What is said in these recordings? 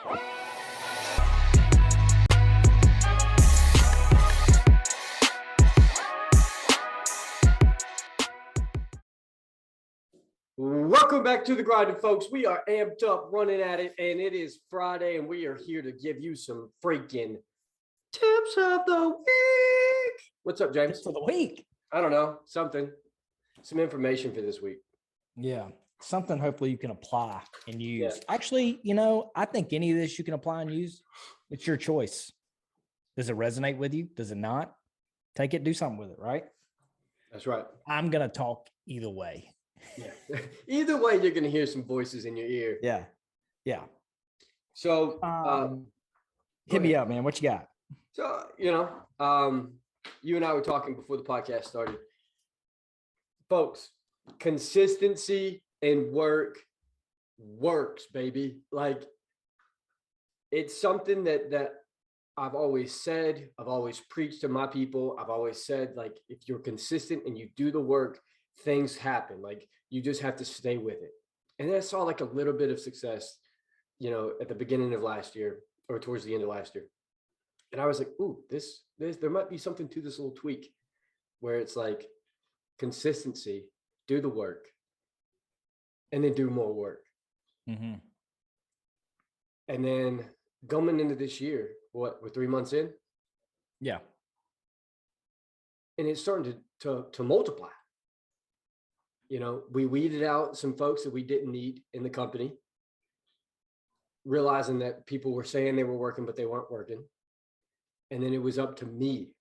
Welcome back to the grinding, folks. We are amped up, running at it, and it is Friday, and we are here to give you some freaking tips of the week. What's up, James? Tips of the week. I don't know, some information for this week. Yeah, something hopefully you can apply and use. Yeah. Actually, I think any of this you can apply and use. It's your choice. Does it resonate with you? Does it not? Take it, do something with it, right? That's right. I'm going to talk either way. Yeah. Either way, you're going to hear some voices in your ear. Yeah. Yeah. So, hit me up, man. What you got? So, you and I were talking before the podcast started. Folks, consistency in work works, baby. Like, it's something that I've always said, I've always preached to my people. I've always said, like, if you're consistent and you do the work, things happen. Like, you just have to stay with it. And then I saw like a little bit of success, at the beginning of last year or towards the end of last year. And I was like, ooh, there might be something to this little tweak where it's like consistency, do the work, and then do more work. Mm-hmm. And then going into this year, we're 3 months in? Yeah. And it's starting to multiply. We weeded out some folks that we didn't need in the company, realizing that people were saying they were working, but they weren't working. And then it was up to me,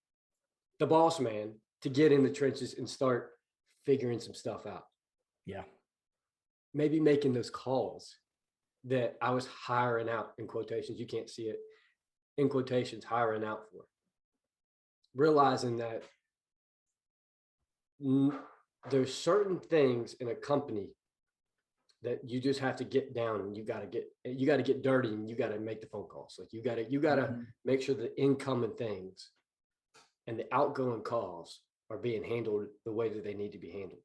the boss man, to get in the trenches and start figuring some stuff out. Yeah. Maybe making those calls that I was hiring out, in quotations. You can't see it, in quotations, hiring out for. Realizing that there's certain things in a company that you just have to get down, and you got to get dirty, and you got to make the phone calls. Like you got to Mm-hmm. make sure the incoming things and the outgoing calls are being handled the way that they need to be handled.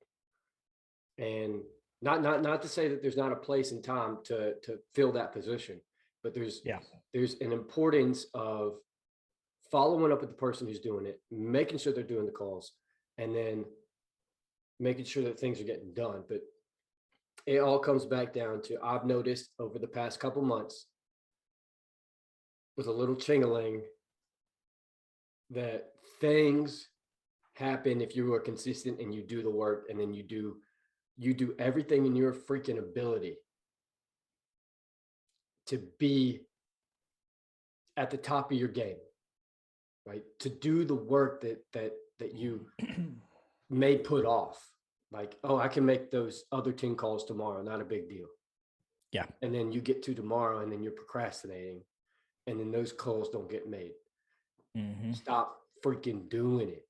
And not to say that there's not a place and time to fill that position, but there's an importance of following up with the person who's doing it, making sure they're doing the calls, and then making sure that things are getting done. But it all comes back down to, I've noticed over the past couple months with a little ching-a-ling that things happen if you are consistent and you do the work, and then you do everything in your freaking ability to be at the top of your game, right? To do the work that you may put off. Like, oh, I can make those other 10 calls tomorrow, not a big deal. Yeah. And then you get to tomorrow, and then you're procrastinating, and then those calls don't get made. Mm-hmm. Stop freaking doing it.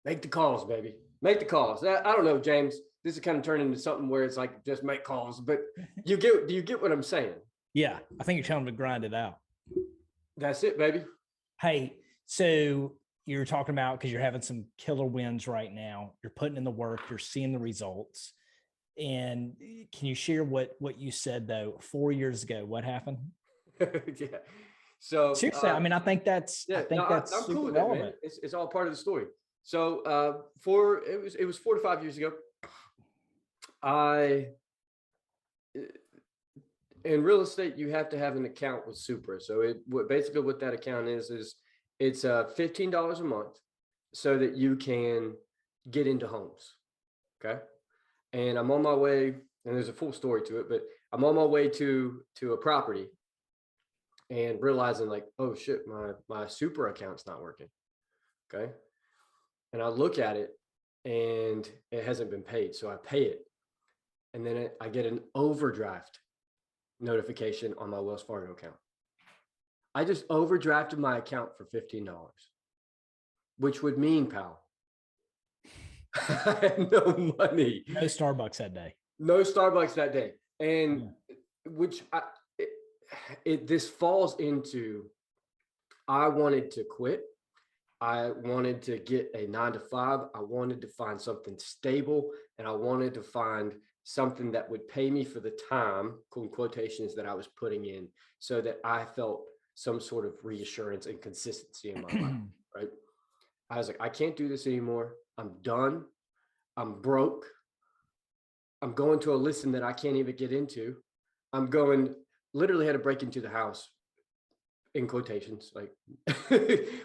Make the calls, baby. Make the calls. I don't know, James. This is kind of turning into something where it's like just make calls, but do you get what I'm saying? Yeah. I think you're telling them to grind it out. That's it, baby. Hey, so you're talking about, because you're having some killer wins right now. You're putting in the work. You're seeing the results. And can you share what you said, though, 4 years ago? What happened? Yeah. So seriously, I think that's I'm super cool with relevant. That, man. It's all part of the story. So it was 4 to 5 years ago. In real estate, you have to have an account with Supra. So basically what that account is it's $15 a month so that you can get into homes. Okay. And I'm on my way, and there's a full story to it, but I'm on my way to a property and realizing like, oh shit, my Supra account's not working. Okay. And I look at it and it hasn't been paid. So I pay it. And then I get an overdraft notification on my Wells Fargo account. I just overdrafted my account for $15, which would mean, pal, I had no money. No Starbucks that day. No Starbucks that day. And which this falls into, I wanted to quit. I wanted to get a 9 to 5. I wanted to find something stable, and I wanted to find something that would pay me for the time, in quotations, that I was putting in, so that I felt some sort of reassurance and consistency in my life, right? I was like, I can't do this anymore. I'm done. I'm broke. I'm going to a listing that I can't even get into. I'm going, literally had to break into the house, in quotations, like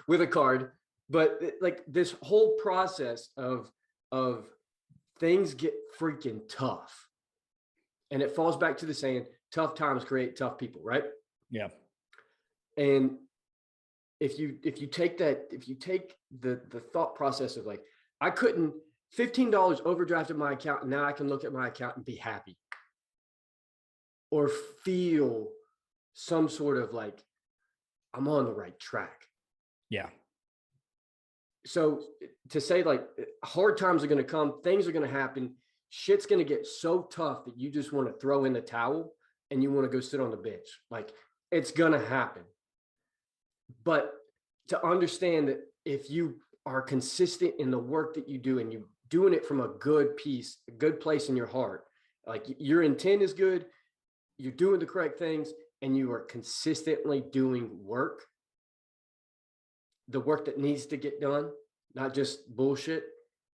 with a card. But like this whole process of things get freaking tough. And it falls back to the saying, tough times create tough people, right? Yeah. And if you take the thought process of like, I couldn't, $15 overdrafted my account, and now I can look at my account and be happy, or feel some sort of like, I'm on the right track. Yeah. So to say like, hard times are going to come, things are going to happen, shit's going to get so tough that you just want to throw in the towel and you want to go sit on the bench. Like, it's going to happen. But to understand that if you are consistent in the work that you do, and you doing it from a good place in your heart, like your intent is good, you're doing the correct things, and you are consistently doing the work that needs to get done, not just bullshit.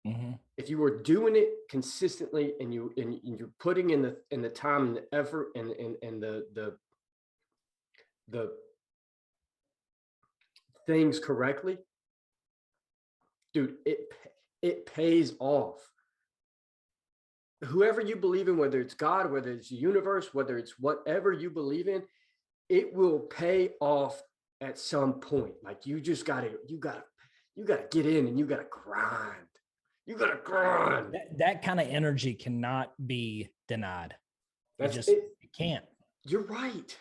Mm-hmm. If you were doing it consistently, and you're putting in the time and the effort and the things correctly, dude, it pays off. Whoever you believe in, whether it's God, whether it's the universe, whether it's whatever you believe in, it will pay off at some point. Like, you gotta get in, and you gotta grind. You gotta grind. That kind of energy cannot be denied. It can't. You're right.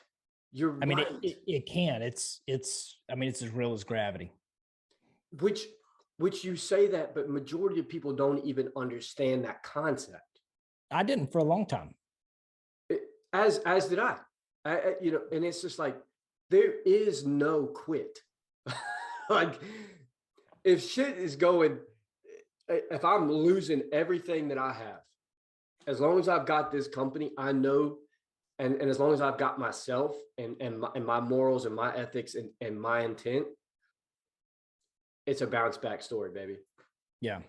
I mean, it can. It's as real as gravity. Which you say that, but majority of people don't even understand that concept. I didn't for a long time. As did I. And it's just like, there is no quit. Like, if shit is going, if I'm losing everything that I have, as long as I've got this company, I know, and as long as I've got myself and my morals and my ethics and my intent, it's a bounce back story, baby. Yeah.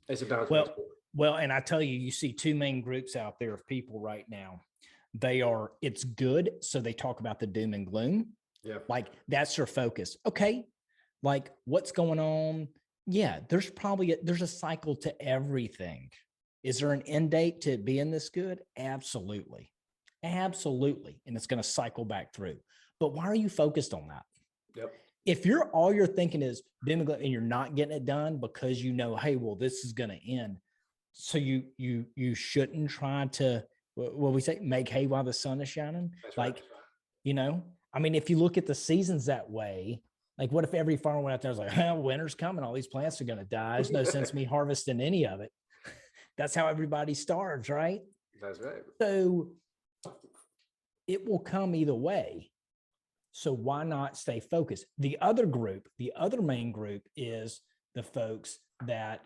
It's a bounce back story. Well, and I tell you, you see two main groups out there of people right now. It's good. So they talk about the doom and gloom. Yeah. Like, that's their focus. Okay. Like, what's going on? Yeah. There's a cycle to everything. Is there an end date to being this good? Absolutely. Absolutely. And it's going to cycle back through. But why are you focused on that? Yep. If all you're thinking is doom and gloom, and you're not getting it done because you know, hey, well, this is going to end. So you shouldn't try to, what we say, make hay while the sun is shining. That's like, right. I mean, if you look at the seasons that way, like, what if every farmer went out there and was like, well, winter's coming, all these plants are going to die. There's no sense me harvesting any of it. That's how everybody starves, right? That's right. So it will come either way. So why not stay focused? The other main group is the folks that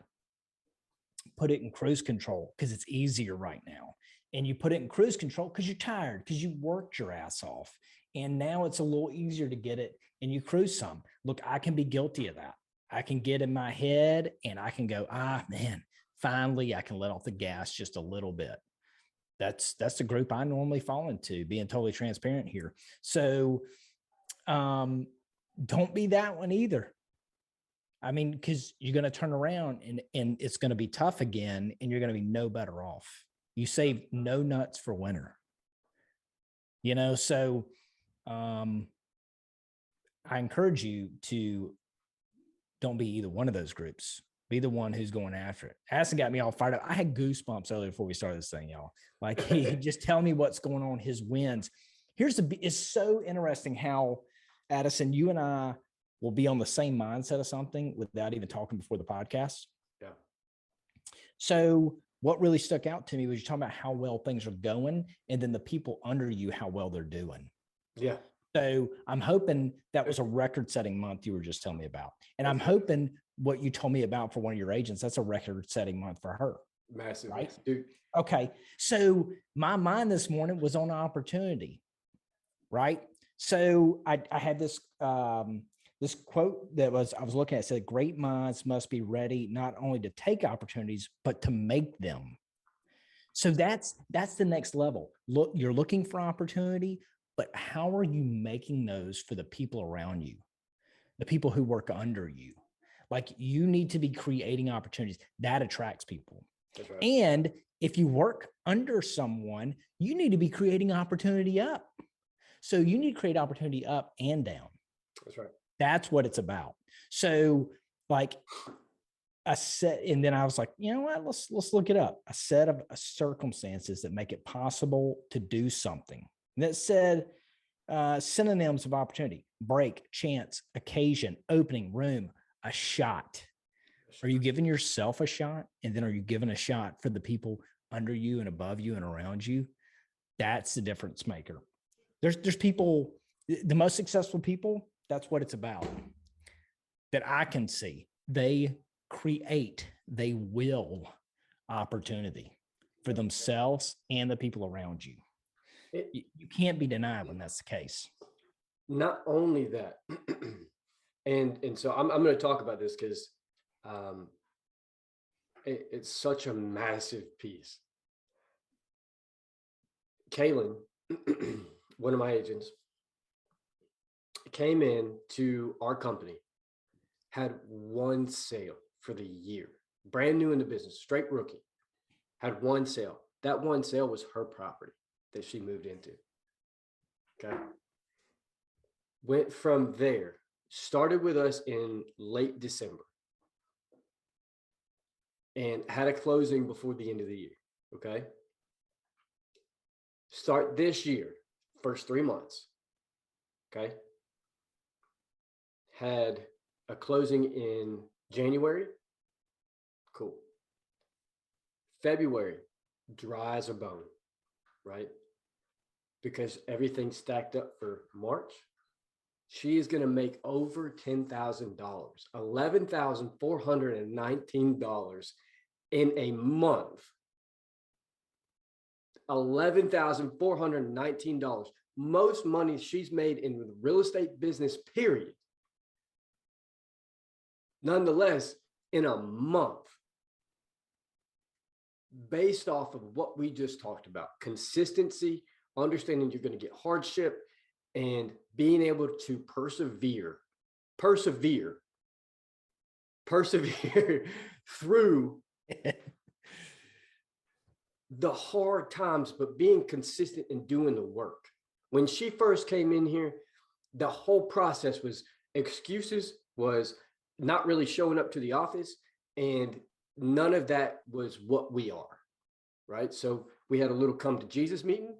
put it in cruise control because it's easier right now. And you put it in cruise control because you're tired, because you worked your ass off. And now it's a little easier to get it, and you cruise some. Look, I can be guilty of that. I can get in my head and I can go, man, finally I can let off the gas just a little bit. That's the group I normally fall into, being totally transparent here. So don't be that one either. I mean, because you're going to turn around and it's going to be tough again, and you're going to be no better off. You save no nuts for winter. So I encourage you to don't be either one of those groups. Be the one who's going after it. Addison got me all fired up. I had goosebumps earlier before we started this thing, y'all. Like, he just tell me what's going on, his wins. It's so interesting how, Addison, you and I will be on the same mindset of something without even talking before the podcast. Yeah. So what really stuck out to me was you talking about how well things are going, and then the people under you, how well they're doing. Yeah. So I'm hoping that was a record-setting month you were just telling me about. And I'm hoping what you told me about for one of your agents, that's a record-setting month for her. Massive, right? dude. Okay. So my mind this morning was on opportunity, right? So I had this this quote that I was looking at, said, great minds must be ready not only to take opportunities, but to make them. So that's the next level. Look, you're looking for opportunity, but how are you making those for the people around you, the people who work under you? Like, you need to be creating opportunities that attracts people. That's right. And if you work under someone, you need to be creating opportunity up. So you need to create opportunity up and down. That's right. That's what it's about. So, like, a set, and then I was like, you know what? Let's look it up. A set of circumstances that make it possible to do something. And that said, synonyms of opportunity: break, chance, occasion, opening, room, a shot. Are you giving yourself a shot? And then are you giving a shot for the people under you and above you and around you? That's the difference maker. There's people, the most successful people, that's what it's about. That I can see. They create, they will opportunity for themselves and the people around you. You can't be denied when that's the case. Not only that, and so I'm going to talk about this because it's such a massive piece. Kaylin, one of my agents, came in to our company, had one sale for the year, brand new in the business, straight rookie, had one sale. That one sale was her property that she moved into. Okay. Went from there, started with us in late December and had a closing before the end of the year. Okay. Start this year, first 3 months. Okay. Had a closing in January. Cool. February, dry as a bone, right? Because everything stacked up for March. She is going to make over $10,000, $11,419 in a month. $11,419. Most money she's made in the real estate business, period. Nonetheless, in a month, based off of what we just talked about, consistency, understanding you're going to get hardship, and being able to persevere through the hard times, but being consistent in doing the work. When she first came in here, the whole process was excuses, was not really showing up to the office, and none of that was what we are, right? So we had a little come to Jesus meeting.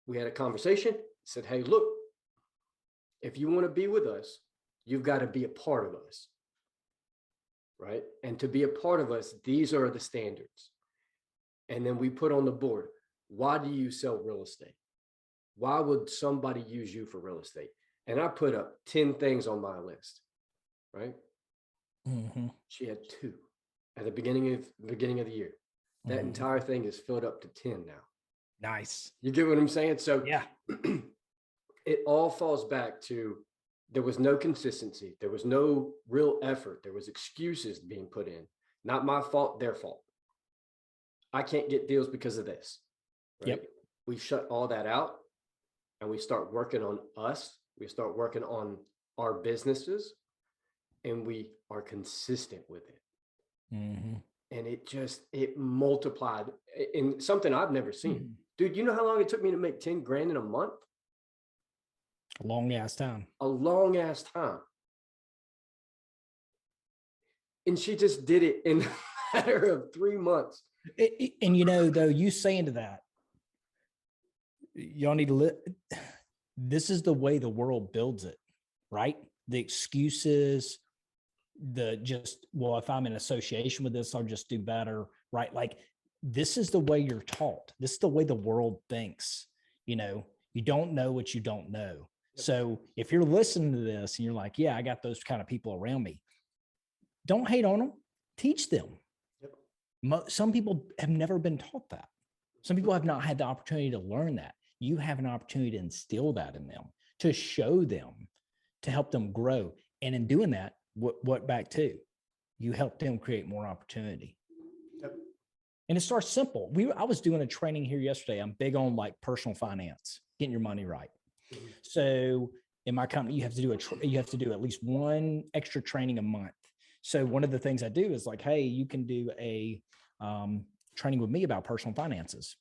We had a conversation, said, hey, look, if you want to be with us, you've got to be a part of us, right? And to be a part of us, these are the standards. And then we put on the board, why do you sell real estate? Why would somebody use you for real estate? And I put up 10 things on my list, right? Mm-hmm. She had 2 at the beginning of the year. That entire thing is filled up to 10 now. Nice. You get what I'm saying? So yeah, it all falls back to, there was no consistency. There was no real effort. There was excuses being put in. Not my fault, their fault. I can't get deals because of this. Right? Yep. We shut all that out and we start working on us. We start working on our businesses, and we are consistent with it. Mm-hmm. And it multiplied in something I've never seen. Mm-hmm. Dude, you know how long it took me to make 10 grand in a month? A long ass time. A long ass time. And she just did it in a matter of 3 months. And you know, though, you saying to that, y'all need to this is the way the world builds it, right? The excuses, well, if I'm in association with this, I'll just do better, right? Like, this is the way you're taught. This is the way the world thinks. You know, you don't know what you don't know. Yep. So if you're listening to this and you're like, yeah, I got those kind of people around me, don't hate on them, teach them. Yep. Some people have never been taught that. Some people have not had the opportunity to learn that. You have an opportunity to instill that in them, to show them, to help them grow. And in doing that, what back to? You help them create more opportunity. Yep. And it starts simple. I was doing a training here yesterday. I'm big on like personal finance, getting your money right. Mm-hmm. So in my company, you have to do at least one extra training a month. So one of the things I do is like, hey, you can do a training with me about personal finances.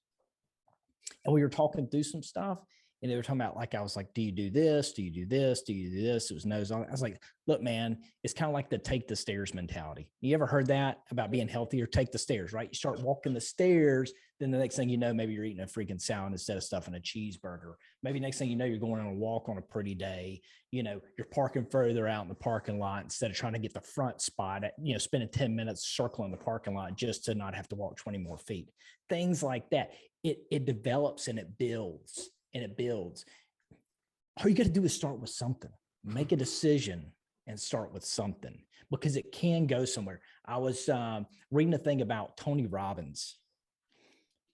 And we were talking through some stuff, and they were talking about, like, I was like, do you do this? Do you do this? Do you do this? It was nose on. I was like, look, man, it's kind of like the take the stairs mentality. You ever heard that about being healthier? Take the stairs, right? You start walking the stairs. Then the next thing you know, maybe you're eating a freaking salad instead of stuffing a cheeseburger. Maybe next thing you know, you're going on a walk on a pretty day. You know, you're parking further out in the parking lot instead of trying to get the front spot at, spending 10 minutes circling the parking lot just to not have to walk 20 more feet. Things like that. It develops and it builds. And it builds. All you got to do is start with something. Make a decision and start with something, because it can go somewhere. I was reading a thing about Tony Robbins.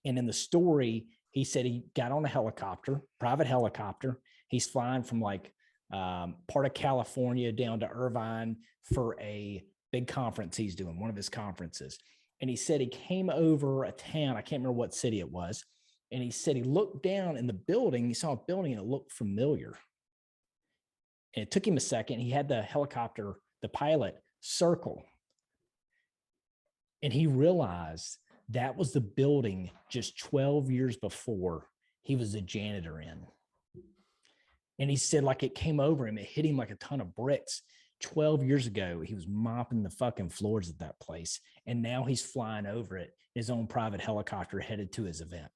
And in the story, he said he got on a helicopter, private helicopter. He's flying from like part of California down to Irvine for a big conference he's doing, one of his conferences. And he said he came over a town. I can't remember what city it was. And he said he looked down in the building. He saw a building and it looked familiar. And it took him a second. He had the helicopter, the pilot, circle. And he realized that was the building just 12 years before he was a janitor in. And he said, like, it came over him. It hit him like a ton of bricks. 12 years ago, he was mopping the fucking floors at that place. And now he's flying over it, his own private helicopter headed to his event.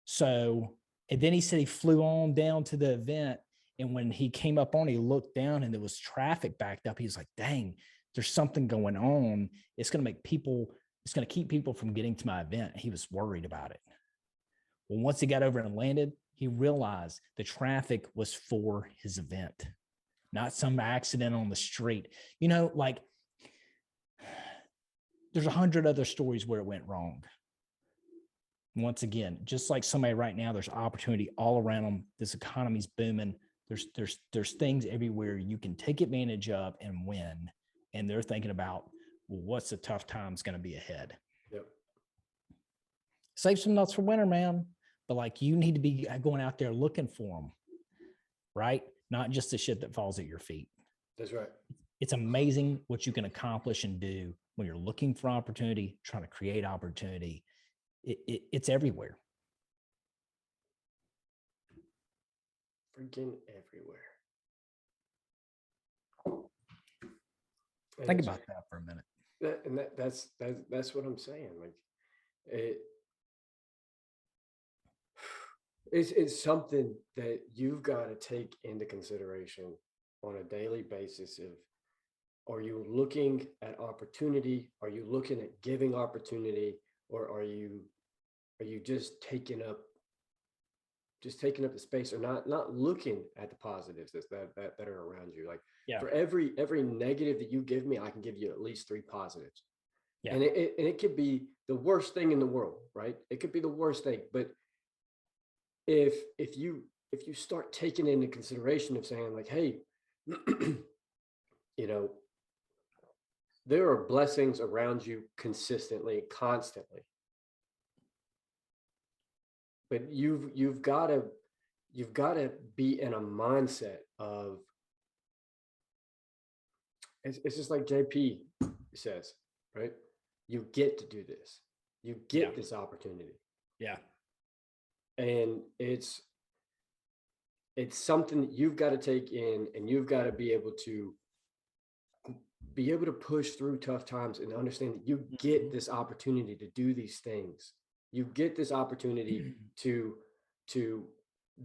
So, and then he said he flew on down to the event. And when he came up on, he looked down and there was traffic backed up. He was like, dang, there's something going on. It's going to keep people from getting to my event. He was worried about it. Well, once he got over and landed, he realized the traffic was for his event, not some accident on the street. Like, there's 100 other stories where it went wrong. Once again, just like somebody right now, there's opportunity all around them. This economy's booming. There's things everywhere you can take advantage of and win. And they're thinking about, well, what's the tough times going to be ahead? Yep. Save some nuts for winter, man. But like, you need to be going out there looking for them, right? Not just the shit that falls at your feet. That's right. It's amazing what you can accomplish and do when you're looking for opportunity, trying to create opportunity. It's everywhere. Freaking everywhere. Think about that for a minute. That's what I'm saying. Like, it's something that you've got to take into consideration on a daily basis. Are you looking at opportunity? Are you looking at giving opportunity? Or are you just taking up the space, or not looking at the positives that are around you? Like, for every negative that you give me, I can give you at least 3 positives. Yeah. And it could be the worst thing in the world, right? It could be the worst thing. But if you start taking into consideration of saying like, hey, there are blessings around you consistently, constantly. But you've got to be in a mindset of, it's just like JP says, right? You get to do this. You get this opportunity. Yeah. And it's something that you've got to take in, and you've got to be able to push through tough times and understand that you get this opportunity to do these things. You get this opportunity to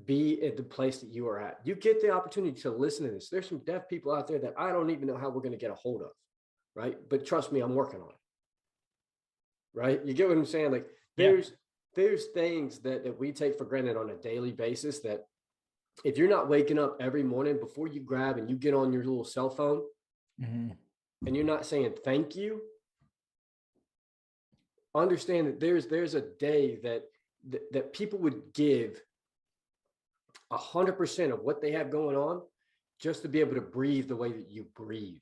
be at the place that you are at. You get the opportunity to listen to this. There's some deaf people out there that I don't even know how we're going to get a hold of, right? But trust me, I'm working on it, right? You get what I'm saying? Like, there's things that we take for granted on a daily basis that if you're not waking up every morning before you grab and you get on your little cell phone, and you're not saying thank you, understand that there's a day that people would give 100% of what they have going on just to be able to breathe the way that you breathe.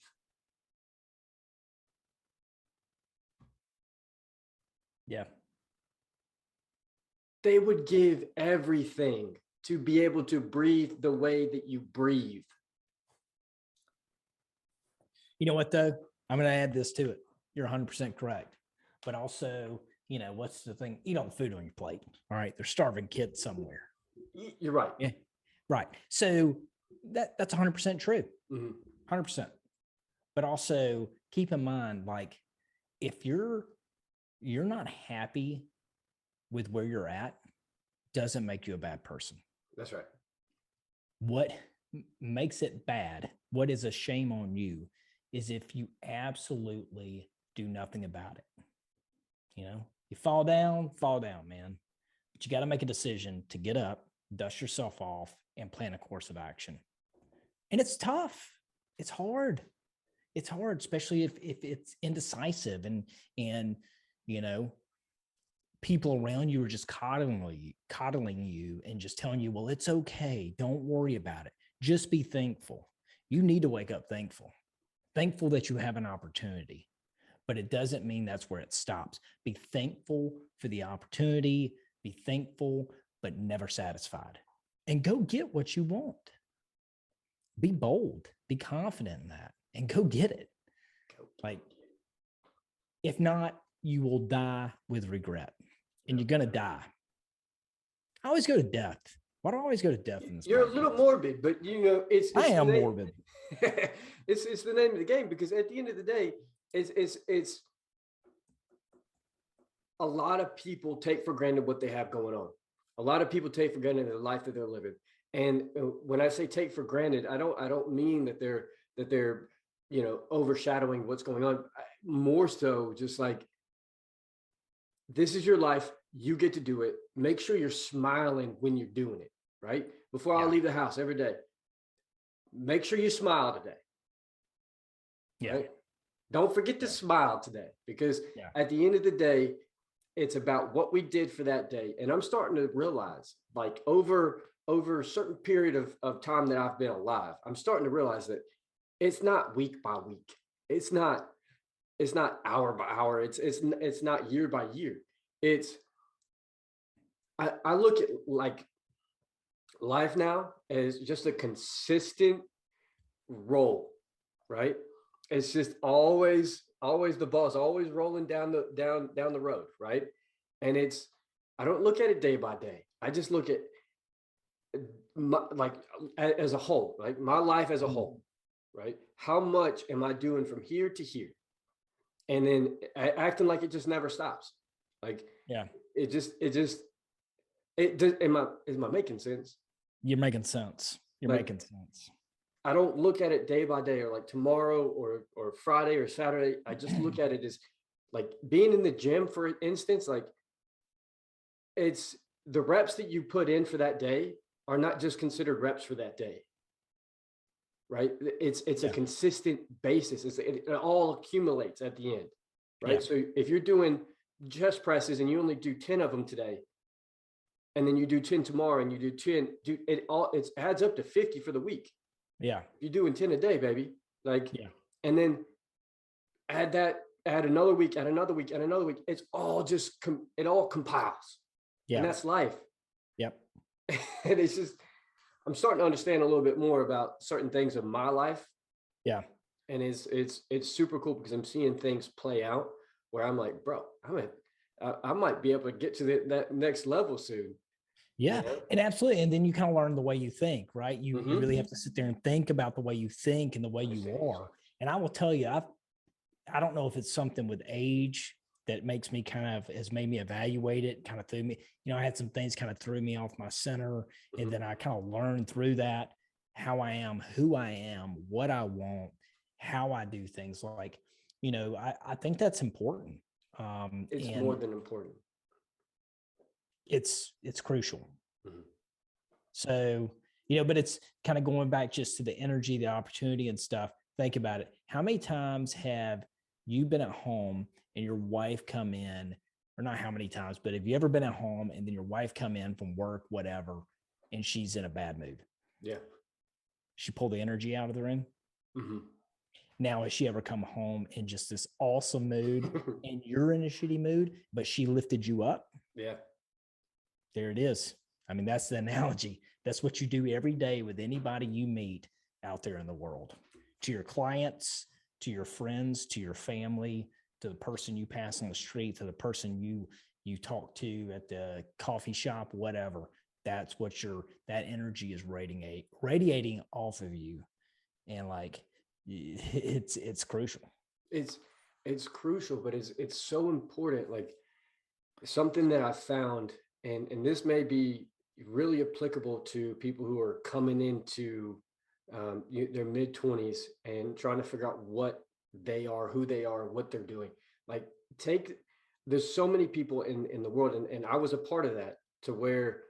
Yeah. They would give everything to be able to breathe the way that you breathe. You know what, though? I'm going to add this to it. You're 100% correct. But also, what's the thing? Eat all the food on your plate. All right. There's starving kids somewhere. You're right. Yeah. Right. So that's 100% true. Mm-hmm. 100%. But also keep in mind, like, if you're not happy with where you're at, doesn't make you a bad person. That's right. What makes it bad, what is a shame on you, is if you absolutely do nothing about it. You fall down, man. But you got to make a decision to get up, dust yourself off, and plan a course of action. And it's tough. It's hard. It's hard, especially if it's indecisive and people around you are just coddling you and just telling you, well, it's okay. Don't worry about it. Just be thankful. You need to wake up thankful that you have an opportunity, but it doesn't mean that's where it stops. Be thankful for the opportunity, be thankful, but never satisfied, and go get what you want. Be bold, be confident in that, and go get it. Like, if not, you will die with regret, and you're going to die. I always go to death. Why do I always go to death in this? You're a little morbid, but I am morbid. It's the name of the game, because at the end of the day, it's a lot of people take for granted what they have going on. A lot of people take for granted the life that they're living. And when I say take for granted, I don't mean that they're overshadowing what's going on. More so, just like, this is your life. You get to do it. Make sure you're smiling when you're doing it, right? Before I leave the house every day, make sure you smile today. Yeah. Right? Don't forget to smile today, because at the end of the day, it's about what we did for that day. And I'm starting to realize, like, over a certain period of time that I've been alive, I'm starting to realize that it's not week by week. It's not hour by hour. It's not year by year. I look at, like, life now as just a consistent roll, right? It's just always the ball is always rolling down the road, right? And I don't look at it day by day. I just look at as a whole, like my life as a whole, right? How much am I doing from here to here? And then acting like it just never stops. Like, am I making sense? You're making sense. You're making sense. I don't look at it day by day, or like tomorrow or Friday or Saturday. I just look at it as, like, being in the gym, for instance. Like, it's the reps that you put in for that day are not just considered reps for that day, right? It's a consistent basis. It all accumulates at the end, right? Yeah. So if you're doing chest presses and you only do 10 of them today, and then you do 10 tomorrow, and you do 10, it adds up to 50 for the week. Yeah. You're doing 10 a day, baby. Like, and then add another week, add another week, add another week. It's all just, it all compiles. Yeah. And that's life. Yep. And it's just, I'm starting to understand a little bit more about certain things of my life. Yeah. And it's super cool, because I'm seeing things play out where I'm like, bro, I might be able to get to that next level soon. Yeah, and absolutely. And then you kind of learn the way you think, right? You really have to sit there and think about the way you think and the way you are. And I will tell you, I don't know if it's something with age that makes me has made me evaluate it, kind of threw me, I had some things kind of threw me off my center. And then I kind of learned through that how I am, who I am, what I want, how I do things. Like, I think that's important. It's more than important. It's crucial. So, but it's kind of going back just to the energy, the opportunity and stuff. Think about it. How many times have you been at home and your wife come in or not how many times, but have you ever been at home and then your wife come in from work, whatever, and she's in a bad mood? Yeah. She pulled the energy out of the room. Mm-hmm. Now, has she ever come home in just this awesome mood and you're in a shitty mood, but she lifted you up? Yeah. There it is. I mean, that's the analogy. That's what you do every day with anybody you meet out there in the world, to your clients, to your friends, to your family, to the person you pass on the street, to the person you talk to at the coffee shop, whatever. That's what that energy is radiating off of you. And like, it's crucial. It's crucial, but it's so important. Like something that I found, and this may be really applicable to people who are coming into their mid-20s and trying to figure out what they are, who they are, what they're doing. Like there's so many people in the world, and I was a part of that, to where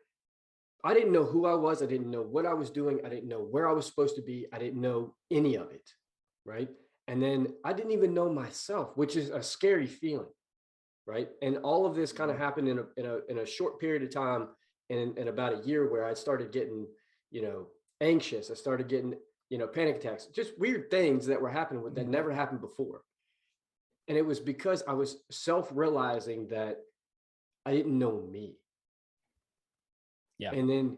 I didn't know who I was. I didn't know what I was doing. I didn't know where I was supposed to be. I didn't know any of it. Right. And then I didn't even know myself, which is a scary feeling. Right. And all of this kind of happened in a short period of time, in about a year, where I started getting, anxious. I started getting, panic attacks, just weird things that were happening that never happened before. And it was because I was self-realizing that I didn't know me. Yeah. And then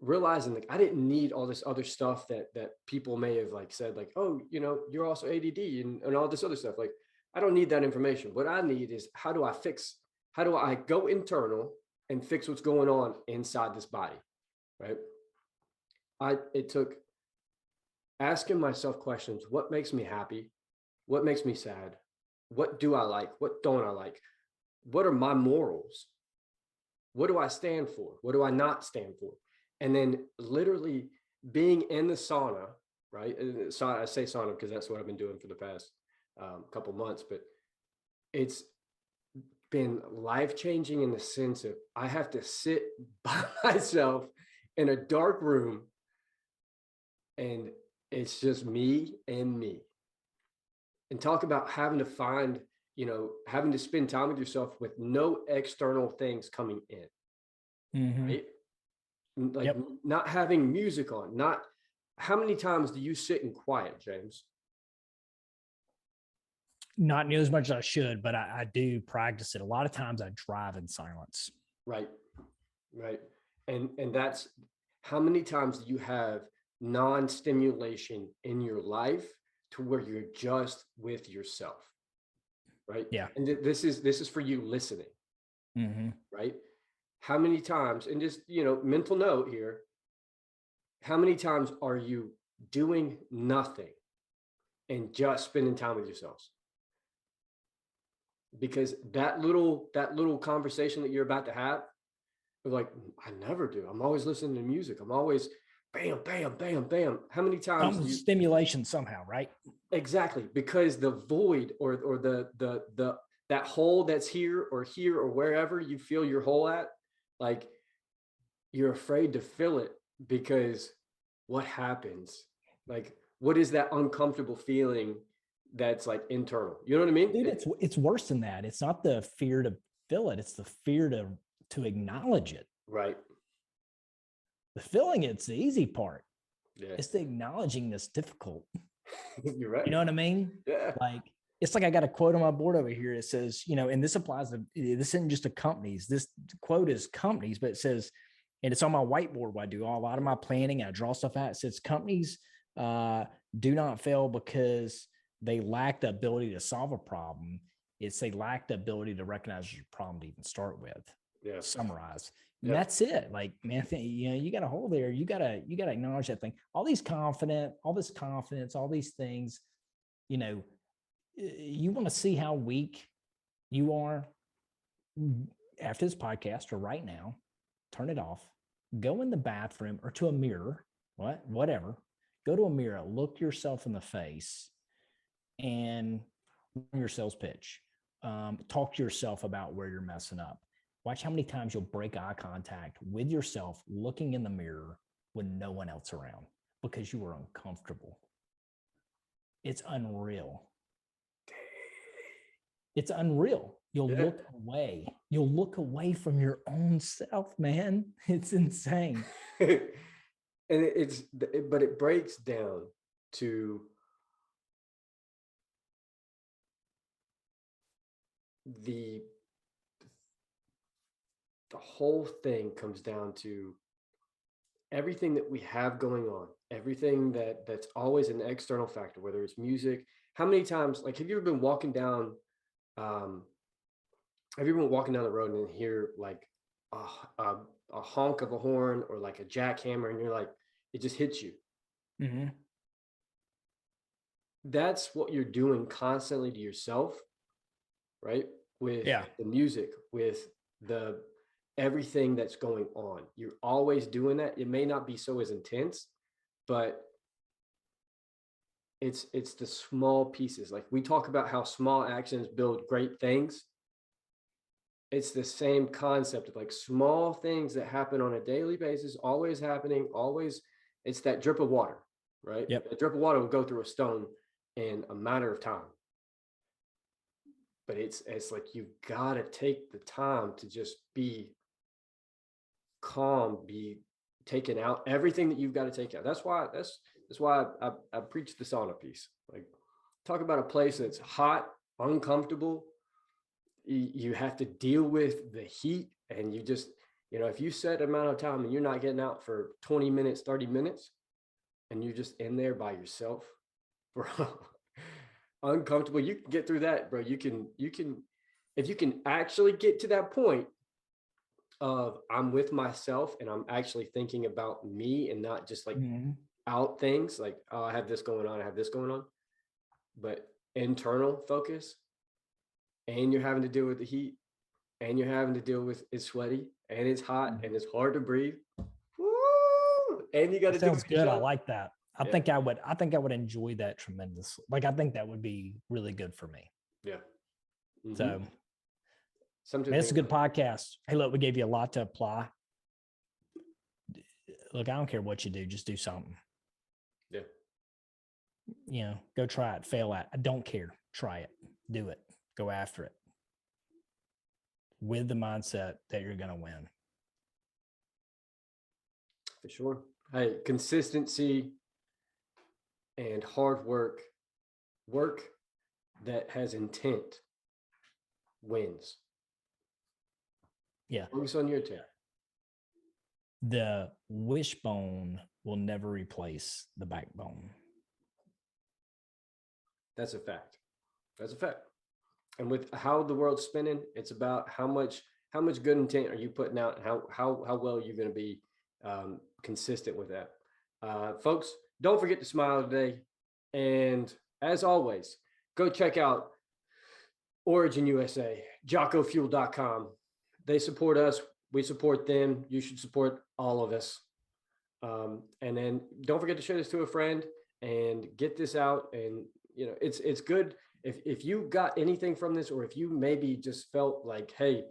realizing like I didn't need all this other stuff that people may have like said, like, oh, you're also ADD and all this other stuff. Like, I don't need that information. What I need is how do I go internal and fix what's going on inside this body, right? It took asking myself questions. What makes me happy? What makes me sad? What do I like? What don't I like? What are my morals? What do I stand for? What do I not stand for? And then literally being in the sauna, right? So I say sauna because that's what I've been doing for the past couple months, but it's been life-changing in the sense of I have to sit by myself in a dark room, and it's just me and me. And talk about having to find, having to spend time with yourself with no external things coming in, right? Like not having music on, how many times do you sit in quiet, James? Not near as much as I should, but I do practice it. A lot of times I drive in silence. Right. And that's how many times do you have non-stimulation in your life to where you're just with yourself, right? Yeah. And this is for you listening, right? How many times, and just, mental note here, how many times are you doing nothing and just spending time with yourselves? Because that little conversation that you're about to have, like, I never do. I'm always listening to music. I'm always bam, bam, bam, bam. How many times stimulation somehow, right? Exactly, because the void or the that hole that's here or wherever you feel your hole at, like, you're afraid to fill it, because what happens? Like, what is that uncomfortable feeling that's like internal? You know what I mean? Dude, it's worse than that. It's not the fear to fill it. It's the fear to acknowledge it. Right. The feeling it's the easy part. Yeah. It's the acknowledging that's difficult. You're right. You know what I mean? Yeah. Like, it's like I got a quote on my board over here. It says, and this applies to, this isn't just to companies. This quote is companies, but it says, and it's on my whiteboard where I do a lot of my planning. I draw stuff out. It says companies do not fail because they lack the ability to solve a problem. It's they lack the ability to recognize your problem to even start with. Yeah. Summarize. And that's it. Like, man, you got a hole there. You gotta acknowledge that thing. All this confidence, all these things, you want to see how weak you are after this podcast or right now, turn it off, go in the bathroom or to a mirror, whatever, go to a mirror, look yourself in the face and run your sales pitch. Talk to yourself about where you're messing up. Watch how many times you'll break eye contact with yourself looking in the mirror when no one else around because you are uncomfortable. It's unreal. It's unreal. you'll Yeah. look away. You'll look away from your own self, man. It's insane. And but it breaks down to the the whole thing comes down to everything that we have going on, everything that's always an external factor, whether it's music. How many times, like, have you ever been walking down, um, have you ever been walking down the road and hear like a, a, a honk of a horn or like a jackhammer, and you're like, it just hits you. Mm-hmm. That's what you're doing constantly to yourself, right? With Yeah. the music, with the everything that's going on. You're always doing that. It may not be so as intense, but it's the small pieces. Like we talk about how small actions build great things. It's the same concept of like small things that happen on a daily basis, always happening, always. It's that drip of water, right? Yep. A drip of water will go through a stone in a matter of time. But it's like you've got to take the time to just be calm, be taken out everything that you've got to take out. That's why I preach the sauna piece. Like, talk about a place that's hot, uncomfortable. You have to deal with the heat, and you just, if you set amount of time and you're not getting out for 20 minutes, 30 minutes, and you're just in there by yourself, bro, uncomfortable. You can get through that, bro. You can, if you can actually get to that point of I'm with myself and I'm actually thinking about me and not just like Mm-hmm. out things like, oh, I have this going on, I have this going on, but internal focus, and you're having to deal with the heat, and you're having to deal with it's sweaty and it's hot and it's hard to breathe. Woo! And you got to do Sounds it good. I yourself. like that. I Yeah. think I would enjoy that tremendously. Like, I think that would be really good for me. Yeah. Mm-hmm. So, Something man, it's a good podcast. Hey, look, we gave you a lot to apply. Look, I don't care what you do, just do something. Yeah. Go try it, fail at. I don't care. Try it, do it, go after it with the mindset that you're going to win. For sure. Hey, consistency and hard work that has intent wins. Yeah. Focus on your intent. The wishbone will never replace the backbone. That's a fact. That's a fact. And with how the world's spinning, it's about how much good intent are you putting out, and how well you're going to be consistent with that. Folks, don't forget to smile today. And as always, go check out Origin USA, JockoFuel.com. They support us. We support them. You should support all of us. And then don't forget to share this to a friend and get this out. And, it's good. If you got anything from this, or if you maybe just felt like, hey,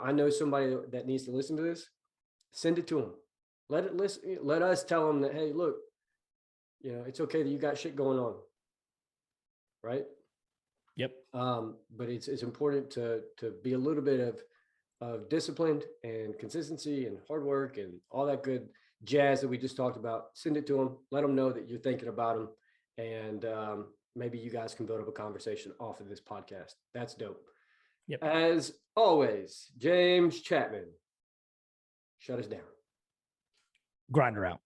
I know somebody that needs to listen to this, send it to them. Let it listen. Let us tell them that, hey, look, it's okay that you got shit going on. Right. Yep. But it's important to be a little bit of disciplined and consistency and hard work and all that good jazz that we just talked about. Send it to them. Let them know that you're thinking about them. And maybe you guys can build up a conversation off of this podcast. That's dope. Yep. As always, James Chapman, shut us down. Grinder out.